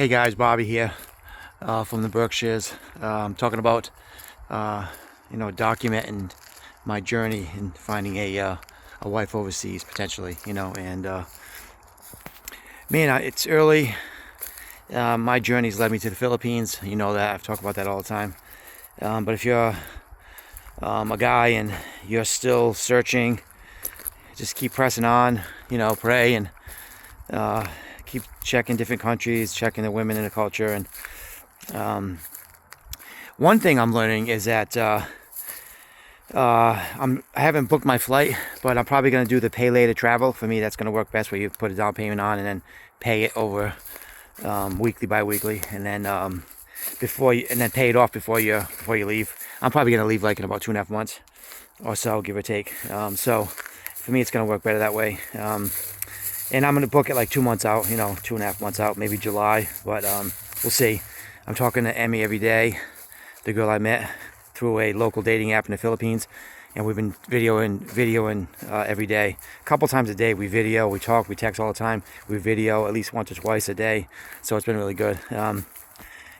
Hey guys, Bobby here from the Berkshires. I'm talking about documenting my journey in finding a wife overseas potentially. It's early. My journey's led me to the Philippines. You know that I've talked about that all the time. But if you're a guy and you're still searching, just keep pressing on. Pray and keep checking different countries, checking the women in the culture. And one thing I'm learning is that I haven't booked my flight, but I'm probably going to do the pay later travel. For me, that's going to work best, where you put a down payment on and then pay it over weekly by weekly, and then pay it off before you leave. I'm probably going to leave like in about 2.5 months or so, give or take. So for me, it's going to work better that way. And I'm going to book it like 2 months out, 2.5 months out, maybe July, but we'll see. I'm talking to Emmy every day, the girl I met through a local dating app in the Philippines, and we've been videoing every day. A couple times a day we video, we talk, we text all the time. We video at least once or twice a day, so it's been really good. It's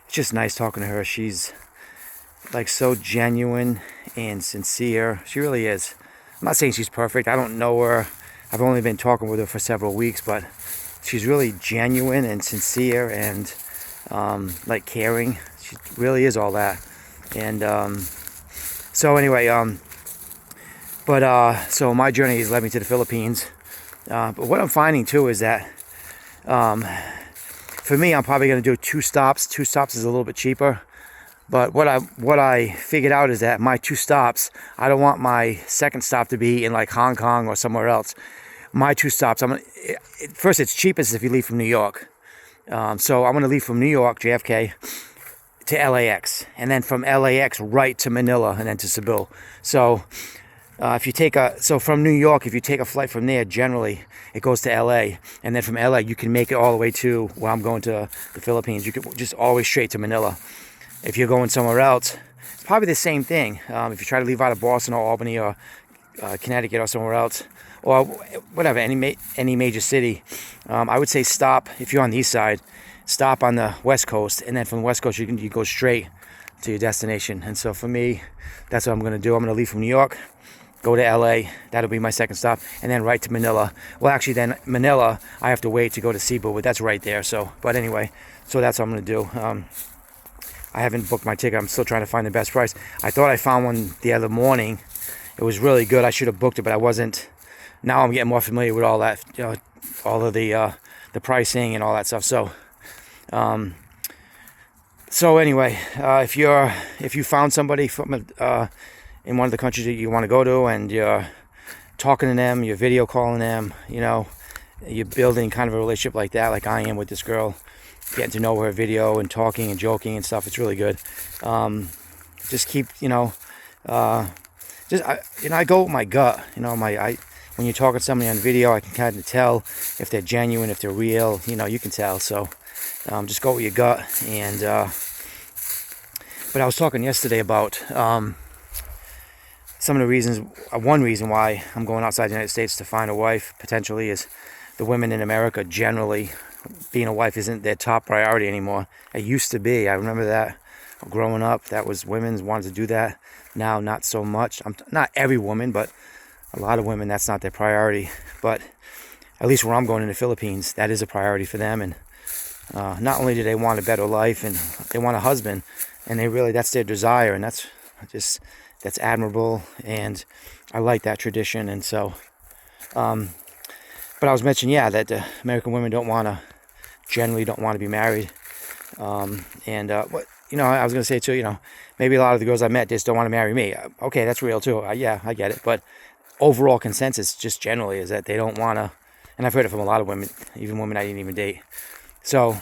just nice talking to her. She's like so genuine and sincere. She really is. I'm not saying she's perfect. I don't know her. I've only been talking with her for several weeks, but she's really genuine and sincere and caring. She really is all that. And so anyway, so my journey has led me to the Philippines. But what I'm finding too is that for me, I'm probably going to do 2 stops. 2 stops is a little bit cheaper. But what I figured out is that my 2 stops, I don't want my second stop to be in like Hong Kong or somewhere else. My 2 stops, first, it's cheapest if you leave from New York. So I'm gonna leave from New York, JFK, to LAX, and then from LAX right to Manila, and then to Cebu. So from New York, if you take a flight from there, generally it goes to LA, and then from LA you can make it all the way to where I'm going, to the Philippines. You could just always straight to Manila. If you're going somewhere else, it's probably the same thing. If you try to leave out of Boston or Albany or Connecticut or somewhere else, or whatever, any major city, I would say stop. If you're on the east side, stop on the west coast, and then from the west coast you go straight to your destination. And so for me, that's what I'm going to do. I'm going to leave from New York, go to LA. That'll be my second stop, and then right to Manila. Well, actually, then Manila, I have to wait to go to Cebu, but that's right there. But anyway, so that's what I'm going to do. I haven't booked my ticket. I'm still trying to find the best price. I thought I found one the other morning. It was really good. I should have booked it, but I wasn't. Now I'm getting more familiar with all that, all of the pricing and all that stuff. So anyway, if you found somebody from in one of the countries that you want to go to, and you're talking to them, you're video calling them, you're building kind of a relationship like that, like I am with this girl, getting to know her video and talking and joking and stuff. It's really good. Just keep, I go with my gut. When you're talking to somebody on video, I can kind of tell if they're genuine, if they're real. You can tell. So just go with your gut. And but I was talking yesterday about some of the reasons. One reason why I'm going outside the United States to find a wife potentially is the women in America generally, being a wife isn't their top priority anymore. It used to be. I remember that growing up. That was, women wanted to do that. Now, not so much. Not every woman, but a lot of women, that's not their priority. But at least where I'm going in the Philippines, that is a priority for them. And not only do they want a better life, and they want a husband, and that's their desire, and that's admirable. And I like that tradition. And so, but I was mentioning, that American women generally don't want to be married. I was going to say too, maybe a lot of the girls I met just don't want to marry me. Okay, that's real too. I get it. But overall consensus, just generally, is that they don't want to. And I've heard it from a lot of women, even women I didn't even date. So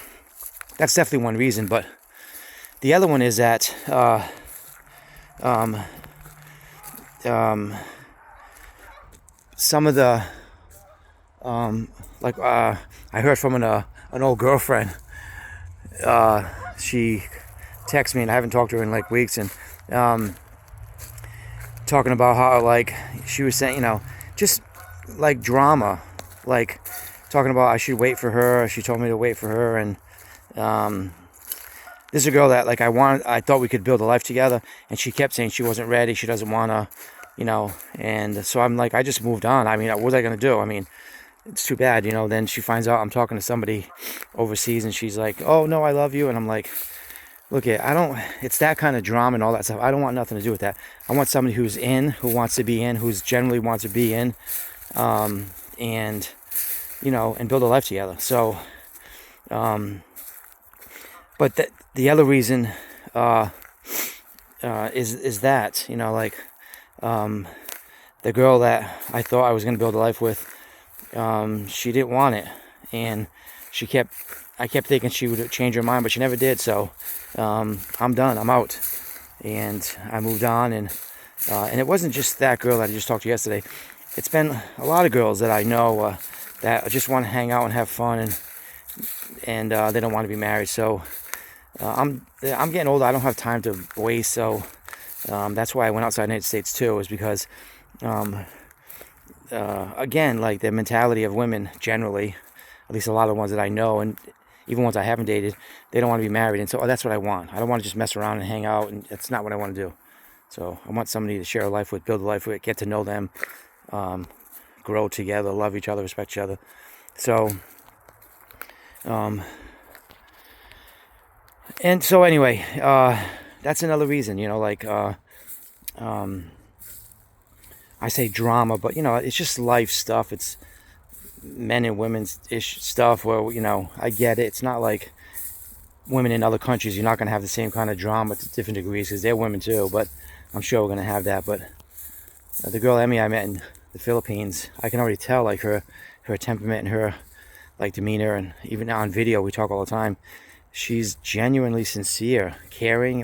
that's definitely one reason. But the other one is that some of the I heard from an old girlfriend. She texted me, and I haven't talked to her in like weeks, and talking about how she was saying, just like drama, like talking about I should wait for her. She told me to wait for her, and This is a girl that like I thought we could build a life together, and she kept saying she wasn't ready, she doesn't want to, and so I'm like, I just moved on. I mean, what was I gonna do? I mean, it's too bad, Then she finds out I'm talking to somebody overseas, and she's like, oh no, I love you. And I'm like, look, I don't, it's that kind of drama and all that stuff. I don't want nothing to do with that. I want somebody who's in, who wants to be in, who's generally wants to be in, and and build a life together. So but the other reason is that, the girl that I thought I was going to build a life with, she didn't want it, and I kept thinking she would change her mind, but she never did. So I'm done. I'm out, and I moved on, and it wasn't just that girl that I just talked to yesterday. It's been a lot of girls that I know that just want to hang out and have fun, and they don't want to be married. So I'm getting older. I don't have time to waste. So that's why I went outside the United States too, is because again, like the mentality of women generally, at least a lot of the ones that I know, and even ones I haven't dated, they don't want to be married. And so that's what I want. I don't want to just mess around and hang out, and that's not what I want to do. So I want somebody to share a life with, build a life with, get to know them, grow together, love each other, respect each other. So and so anyway, that's another reason, I say drama, but it's just life stuff. It's men and women's ish stuff where, I get it. It's not like women in other countries. You're not going to have the same kind of drama to different degrees, because they're women too, but I'm sure we're going to have that. But the girl Emmy I met in the Philippines, I can already tell, like her temperament and her like demeanor, and even now on video we talk all the time. She's genuinely sincere, caring,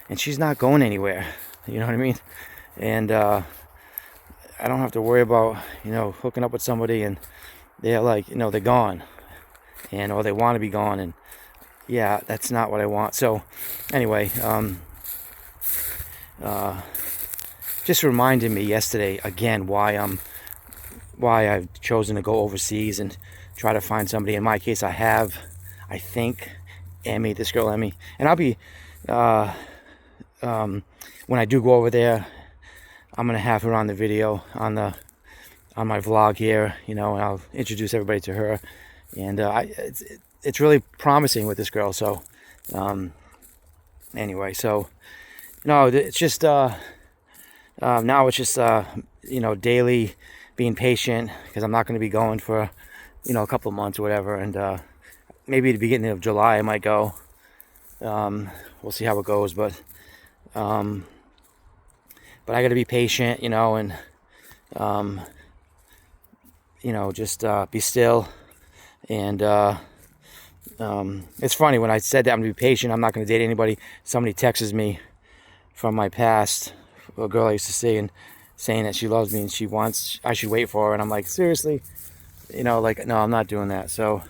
and she's not going anywhere. You know what I mean? And I don't have to worry about, hooking up with somebody and they're like, they're gone, or they want to be gone, and yeah, that's not what I want. So anyway, just reminded me yesterday again why I've chosen to go overseas and try to find somebody. In my case, I think Emmy, this girl Emmy, and I'll be when I do go over there, I'm gonna have her on the video on my vlog here, and I'll introduce everybody to her, and it's really promising with this girl. So anyway, so it's just now it's just daily being patient, because I'm not going to be going for a couple of months or whatever, and maybe at the beginning of July I might go. We'll see how it goes, but I got to be patient, and just be still. And it's funny, when I said that I'm gonna be patient, I'm not going to date anybody, somebody texts me from my past, a girl I used to see, and saying that she loves me and she wants I should wait for her, and I'm like, seriously, no, I'm not doing that. So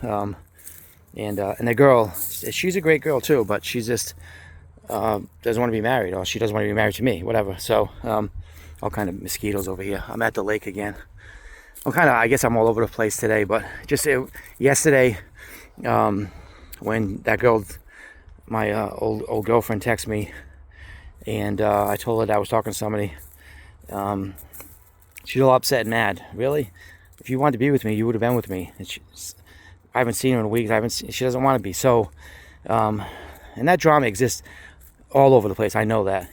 and the girl, she's a great girl too, but she's just doesn't want to be married, or she doesn't want to be married to me, whatever. So all kind of mosquitoes over here. I'm at the lake again. I guess I'm all over the place today, but just yesterday, when that girl, my old girlfriend, texted me, and I told her that I was talking to somebody, she's all upset and mad. Really? If you wanted to be with me, you would have been with me. And I haven't seen her in weeks. She doesn't want to be. So, and that drama exists all over the place. I know that,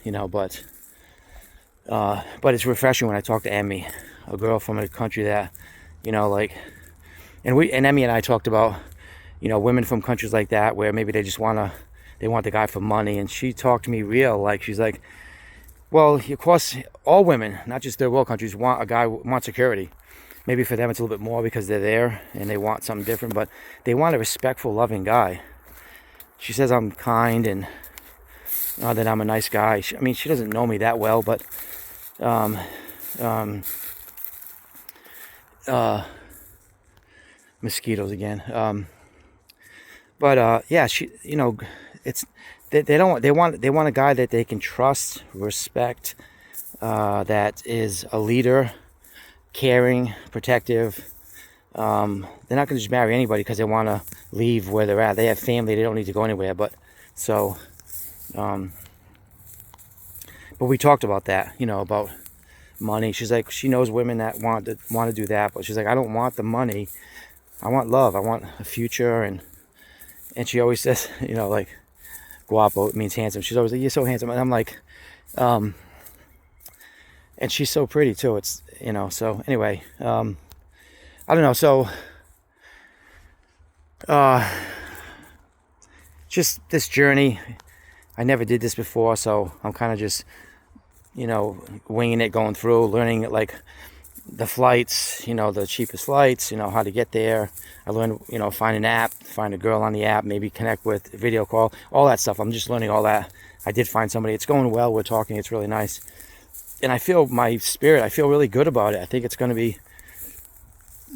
but it's refreshing when I talk to Emmy, a girl from a country that, and Emmy and I talked about, women from countries like that, where maybe they want the guy for money. And she talked to me real, she's like, well, of course, all women, not just third world countries, want security. Maybe for them it's a little bit more because they're there and they want something different, but they want a respectful, loving guy. She says I'm kind and that I'm a nice guy. She doesn't know me that well, but mosquitoes again. Yeah, she, it's they want a guy that they can trust, respect, that is a leader, caring, protective, they're not going to just marry anybody because they want to leave where they're at. They have family. They don't need to go anywhere. But so, but we talked about that, you know, about money. She's like, she knows women that want to do that, but she's like, I don't want the money. I want love. I want a future. And she always says, you know, like, guapo means handsome. She's always like, you're so handsome. And I'm like, and she's so pretty too. It's, you know, so anyway, I don't know. So, just this journey, I never did this before. So I'm kind of just, you know, winging it, going through, learning like the flights, you know, the cheapest flights, you know, how to get there. I learned, you know, find an app, find a girl on the app, maybe connect with video call, all that stuff. I'm just learning all that. I did find somebody. It's going well. We're talking. It's really nice. And I feel my spirit, I feel really good about it. I think it's going to be,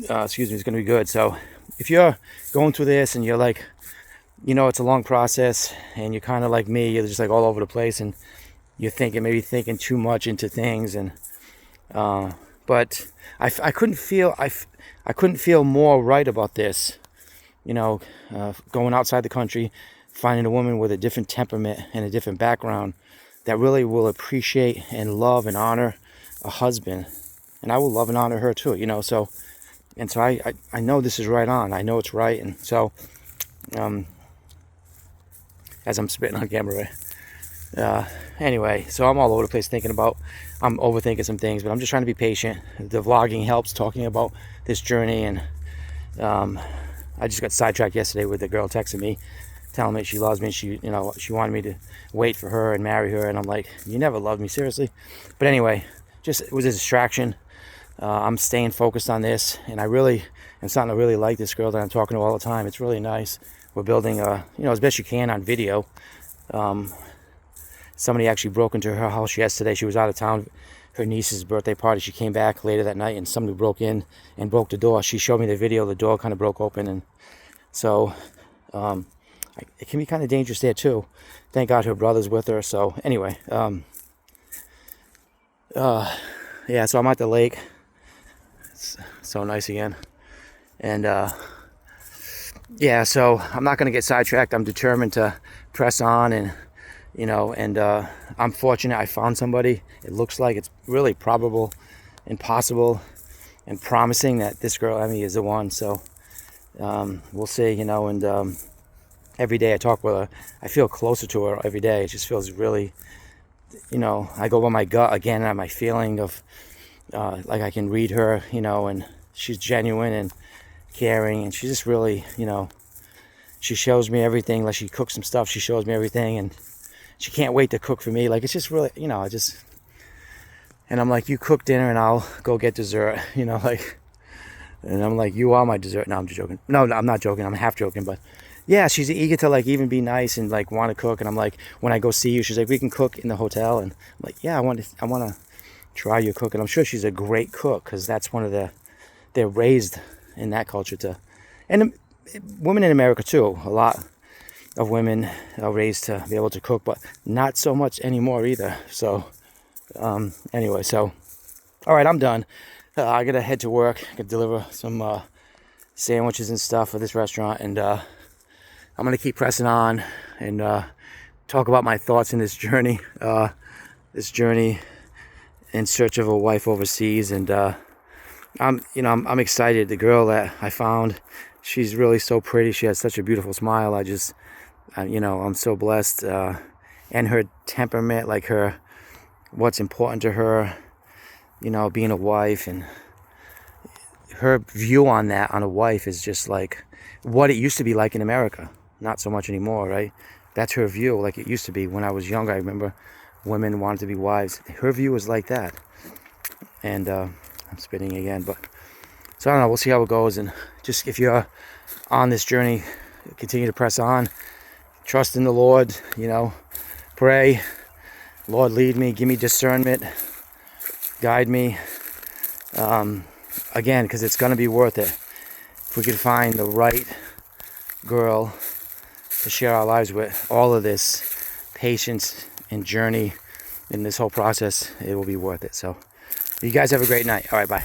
it's going to be good. So if you're going through this and you're like, you know, it's a long process and you're kind of like me, you're just like all over the place and you're maybe thinking too much into things. And, but I couldn't feel, I couldn't feel more right about this, you know, going outside the country, finding a woman with a different temperament and a different background that really will appreciate and love and honor a husband. And I will love and honor her too, you know, so, and so I know this is right on. I know it's right. And so, as I'm spitting on camera, anyway, so I'm all over the place I'm overthinking some things, but I'm just trying to be patient. The vlogging helps, talking about this journey. And I just got sidetracked yesterday with the girl texting me, telling me she loves me. She, you know, she wanted me to wait for her and marry her. And I'm like, you never loved me, seriously? But anyway, just, it was a distraction. I'm staying focused on this, and I'm starting to really like this girl that I'm talking to all the time. It's really nice. We're building, you know, as best you can on video. Somebody actually broke into her house yesterday. She was out of town, her niece's birthday party. She came back later that night, and somebody broke in and broke the door. She showed me the video. The door kind of broke open, and so it can be kind of dangerous there too. Thank God her brother's with her. So anyway, yeah. So I'm at the lake. It's so nice again, and yeah. So I'm not going to get sidetracked. I'm determined to press on, and you know, and I'm fortunate I found somebody. It looks like it's really probable and possible and promising that this girl, Emmy, is the one. So we'll see, you know, and every day I talk with her, I feel closer to her every day. It just feels really, you know, I go by my gut again and my feeling of like I can read her, you know, and she's genuine and caring, and she's just really, you know, she shows me everything. Like she cooks some stuff, she shows me everything, and she can't wait to cook for me. Like, it's just really, you know, and I'm like, you cook dinner and I'll go get dessert, you know, like, and I'm like, you are my dessert. No, I'm just joking. No, I'm not joking. I'm half joking, but yeah, she's eager to like even be nice and like want to cook. And I'm like, when I go see you, she's like, we can cook in the hotel. And I'm like, yeah, I want to try your cook. And I'm sure she's a great cook, because that's one of they're raised in that culture to, and women in America too, a lot of women are raised to be able to cook, but not so much anymore either. So anyway, so all right, I'm done. I gotta head to work. I gotta deliver some sandwiches and stuff for this restaurant, and I'm gonna keep pressing on and talk about my thoughts in this journey in search of a wife overseas. And I'm excited. The girl that I found, she's really so pretty. She has such a beautiful smile. I'm so blessed. And her temperament, like what's important to her, you know, being a wife, and her view on a wife is just like what it used to be like in America. Not so much anymore, right? That's her view, like it used to be when I was younger. I remember women wanted to be wives. Her view was like that. And I'm spitting again, but so I don't know. We'll see how it goes. And just, if you're on this journey, continue to press on. Trust in the Lord, you know, pray. Lord, lead me, give me discernment, guide me. Again, because it's going to be worth it. If we can find the right girl to share our lives with, all of this patience and journey in this whole process, it will be worth it. So you guys have a great night. All right, bye.